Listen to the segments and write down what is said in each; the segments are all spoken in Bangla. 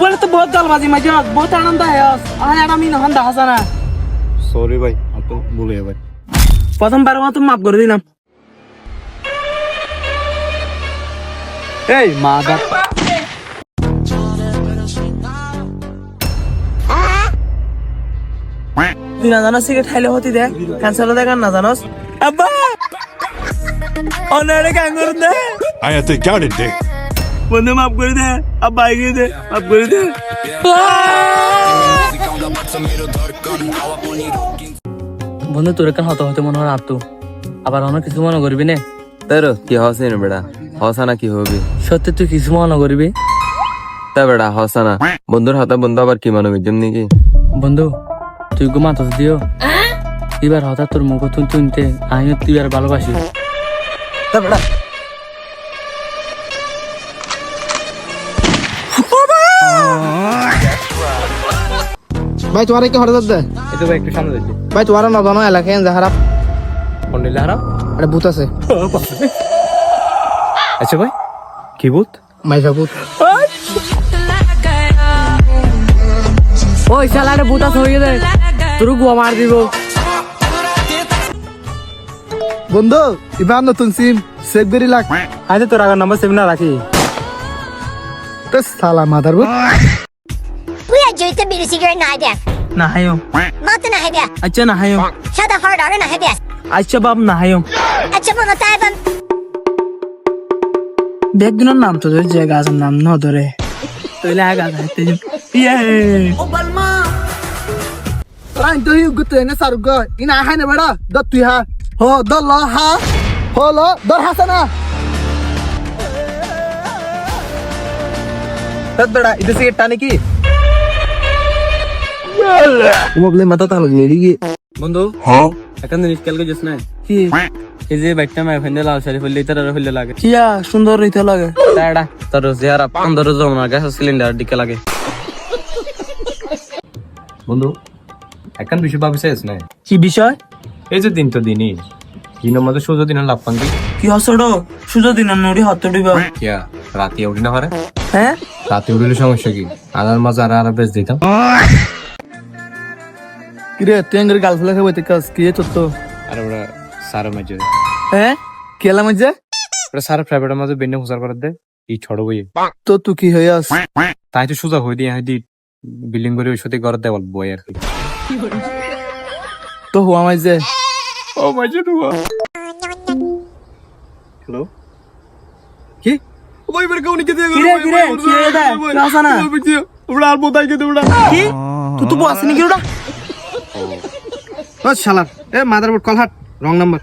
বলে তো বহুত জলবাজি মাঝে বহুত আনন্দ হয় আর আমি নহন দেখা না। সরি ভাই, তো ভুলে ভাই। প্রথমবার মতো মাফ করে দিলাম। এই মা দা তুই না জানাস সিগারেট খাইলে হতি দে ক্যান্সার দেখ না জানাস আব্বা অনেক কেন করে দে আয়াতে জানেন দে বন্ধু মাফ করে দে আব্বা এগিয়ে দে মাফ করে দে। বন্ধু তোর কেন হতে হতে মনে হয় আত্মু আবার অনেক কিছু মনে করবি না। তার কি হসে না বেড়া, হসা না কি হবে? সত্যি তুই কিছু মনে করবি? তা বেড়া হসা না, বন্ধুর হাতে বন্ধু আবার কি মানবে যেমনি কি? বন্ধু তুই ঘুমাতস দিও এবার হঠাৎ তোর মুখ তুই তুনতে আমিও তুই আর ভালোবাসি। তা বেড়া ভাই তোমার কি হঠাৎ দে এই তো ভাই একটু সামনে দেখি। ভাই তোমার না জানো এলাকায় যে খারাপ কন্ডিলা হারাম। একটা ভূত আছে। আচ্ছা ভাই, কি ভূত? মাইফা ভূত। ওই শালারে বুতা হয়ে দে তোর গুয়া মার দিব। বন্ধু এবার নতুন সিম সেভ করি লাগ আচ্ছা তোর আগের নাম্বার সেভ না রাখি। তো সালা মাদার ভূত। Kuya, joyta bili cigarette na haya. না হাইও Mata na haya. আচ্ছা না হাইও Shada hard order na haya. আচ্ছা বাপ না হাইও Acha mo na tayo bang ব্যাগগুলোর নাম তো ধরে যে গাছের নাম ন ধরে তৈলে আগা যাইতে ইয়ে আই তো ইউ গুতে না সারুগ ইনা হাই না বড়া দ তুই হা হো দ ল হা হো ল দর হাসানা। তার বেড়া এটা সিগারেট টানে কি? মোবাইলে মাথা তাহলে নেড়ি গিয়ে বন্ধু এখন জিনিস কালকে যাস না কি এই যে বাইকটা মাই ফেন্ডে লাল শাড়ি ফেললে তার ফেললে লাগে কিয়া সুন্দর হইতে লাগে তাড়া তোর চেহারা 15 জমনা গ্যাস সিলিন্ডার দিকে লাগে। বন্ধু এখন বিষয় ভাবিস না, কি বিষয়? এই যে দিন তো দিনই দিনের মধ্যে সূর্য দিন লাভ পাঙ্গি কি হসড়ো সুজো দিন নড়ি হাত দিবা কিয়া রাতে উঠি না পারে। হ্যাঁ রাতে উঠলে সমস্যা কি? আনার মাঝে আর বেশ দিতাম। কিরে তুই এঙ্গের গার্লফ্রেন্ড খাবে তুই কাজ কি তো আর ওরা সারা মাঝে হ্যাঁ কেলা মজা ওরা সারা প্রাইভেটের মাঝে বেন্নে হুসার করে দে এই ছোট বই তো তুই কি হয়ে আস তাই তো সোজা হয়ে দিয়ে হাইদি বিল্ডিং করে ওই সাথে ঘর দেওয়াল বই আর কি। তো হুয়া মাইজে ও মাঝে ঢুয়া হ্যালো কি ওই বের কাউনি কে দিয়ে কিরে কিরে কি এটা ক্লাস না ওরা আর বোতাই কে দেবড়া কি তুই তো বসনি কি ওটা ও শালা এ মাদারবোর্ড কল হাট রং নাম্বার।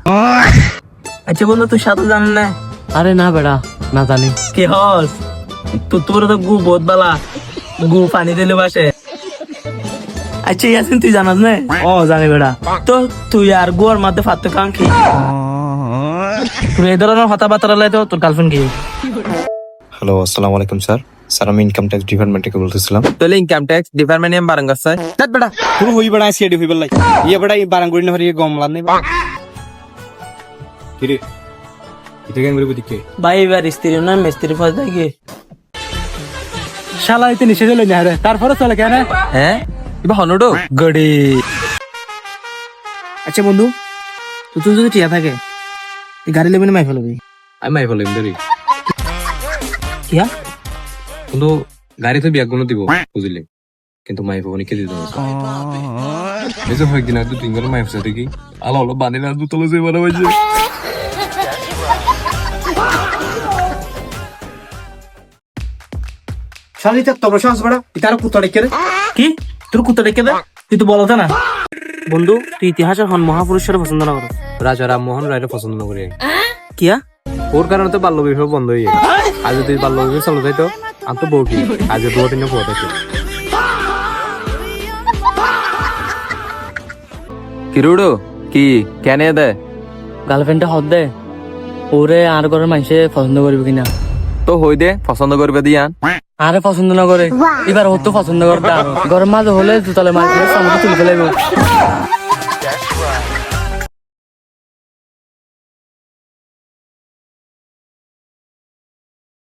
আচ্ছা বন্ধু তুই সাথে জান না? আরে না বেড়া না জানি কি হস তো তোর তো গু বহুত বালা গু পানি দিলে বাসে। আচ্ছা ইয়াসিন তুই জানাস না? ও জানি বেড়া তো তুই আর গুয়ার মধ্যে ফাত্তে কাম কি তুই এই ধরনের কথাবার্তা লাই তো তোর গার্লফ্রেন্ড কি? হ্যালো আসসালামু আলাইকুম স্যার। স্যার আমি ইনকাম ট্যাক্স ডিপার্টমেন্ট থেকে বলতেছিলাম। তাহলে ইনকাম ট্যাক্স ডিপার্টমেন্ট এম বারাঙ্গাস স্যার দেখ বেটা তুই হই বড়া সিডি হই বলাই ইয়ে বড়া এই বারাঙ্গুড়ি না হরি গমলা নেই কি রে এটা কেন করে দিকে ভাই এবার স্ত্রী না মিস্ত্রি ফাস দেয় কি শালা ইতে নিষেধ হলো না রে তারপরে চলে কেন হ্যাঁ এবার হনডো গড়ি। আচ্ছা বন্ধু তুই যদি টিয়া থাকে এই গাড়ি লেবে মাই ফেলবি আমি মাই বললাম দেরি কিয়া কিন্তু গাড়ি তো বিয়া গুলো দিব বুঝলি, কিন্তু মাই ভবনে কে দিতে হবে এই যে কয়েকদিন আগে 2-3 দিন মাই সাথে কি আলো আলো বানি না দুতলা যে বড় হয়েছে। শালিটা তোর সাহস বড়া ইতার কুত্তা ডেকে রে কি তোর কুত্তা ডেকে দে তুই তো বলতে না। বন্ধু তুই ইতিহাসের হন মহাপুরুষের পছন্দ না করো রাজা রামমোহন রায়কে পছন্দ না করি কিয়া ওর কারণে তো বাল্য বিবাহ বন্ধ হয়ে গেছে। আজ যদি বাল্য বিবাহ চালু থাকতো আর তো বউ কি আজ 2-3 পথ আছে। কিরুডো কি কেন দে গার্লফ্রেন্ডটা হদ দে ওরে আর ঘরের মানুষে পছন্দ করবে কিনা তো হই দে পছন্দ করবে দিয়ান আরে পছন্দ না করে এবার ও তো পছন্দ করতে ঘরের মাঝে হলে তাহলে মাঝে তুলে ফেলাইব।